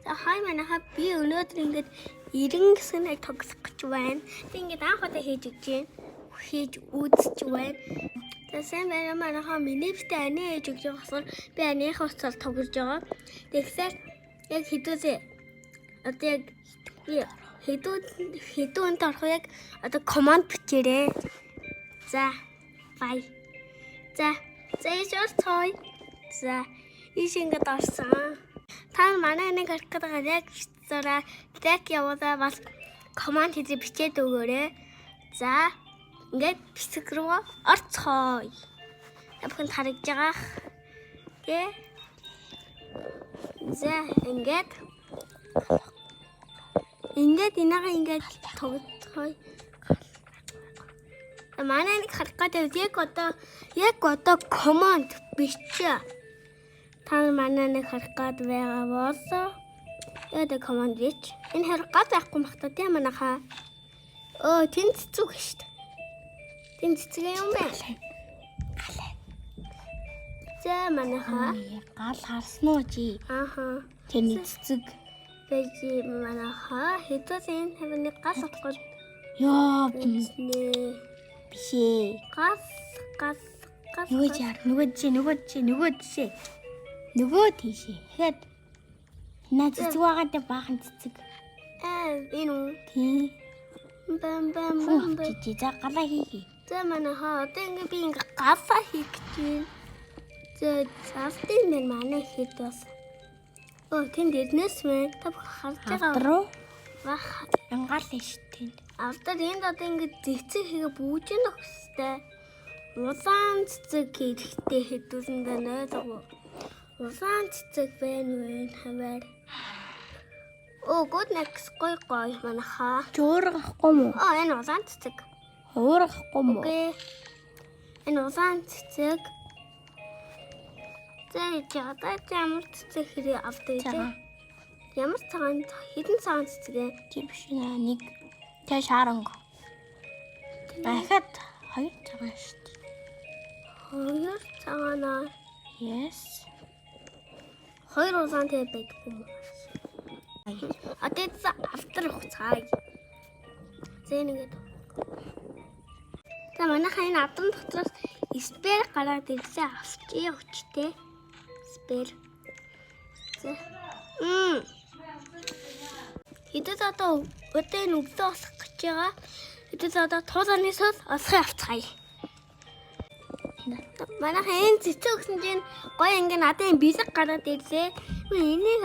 За хай манайха би өнөөдөр ингээд 90 гэснийг тогсох гэж байна. Тэг ингээд анх удаа хийж үзэж байна. За сайн байна манайха миний битээ ани хийж өгч байгаа болохоор би аныхаа уцаар тоглож байгаа. Тэгэхээр яг хэдүүзээ одоо яг би хэдүүнд орох яг одоо команд бичээрэй. За бай. За яшорцой. За иш ингээд орсон. Та манай нэг харах гэдэг яг бичсээрээ трек явуулаа бас команд хийж бичээд өгөөрэй. За ингээд бичиг рүү орцгоё. Апхан харагдж байгаа. Гэ. За ингээд инага ингээд тогтгоё. Манай нэг харах гэдэг яг одоо команд бичээ. Та манай нэг харах гад байгаа боосоо. Яа команд бич. Энэ харах гад байхгүй махта тийм манайхаа. Тэнд цэцэг шүү дээ. Тэнд цэцэг юм байна. За манайхаа гал харсан уу чи? Ааха. Тэний цэцэг байж манайхаа хэдүүл энэ хавны гас отгол. Яа Нэ. бишээ. Гас. Нөгөө тийшээ. Хэд наа цэцэг байгаатай баахан цэцэг. Энэ үү? Тий. Бам. Чи за галаа хийе. За манайхаа одоо ингээд би ингээд галаа хийх гэж байна. За завтын мэн манай хэд бас. Тэнд эрнэс мэн та харж байгаа. Авдруу Бах. ангаал нь шүү дээ. Автар энд одоо ингээд зэцэг хийгээ бүүж нөх хэвчтэй. Улаан цэцэг хэрэгтэй хэдүүлэн дэнэ зав. Улаан цэцэг байна хаваар. Good next гой манайхаа. Зөөр гахгүй мó? Энэ улаан цэцэг. Өөр гахгүй мó? Окей. Энэ улаан цэцэг. За яа ямар цэцэг хэрэг авдаг вэ? Ямар цагаан хэдэн цагаан цэцэг вэ? Чи биш наа нэг тэ шаранг. Ахад хоёр цагаан шүү дээ. Хоёр цагаанаа. Yes. Хоёр улаан тэ байдаг юм. Атэ автар хуцааг. Зэнэгээд. За манайхаа энэ авдан дотроос спер гараад ирсэн авчи өчтэй. Спер. За. Хэдэн одоо өдөө нүгдөө осох гэж байгаа. Хэдэн одоо тууланы сул осхой авцгаая. Манайхаа энэ цэцэг өгсөн чинь гоё ингээ надад бэлэг гараад ирлээ. Энийг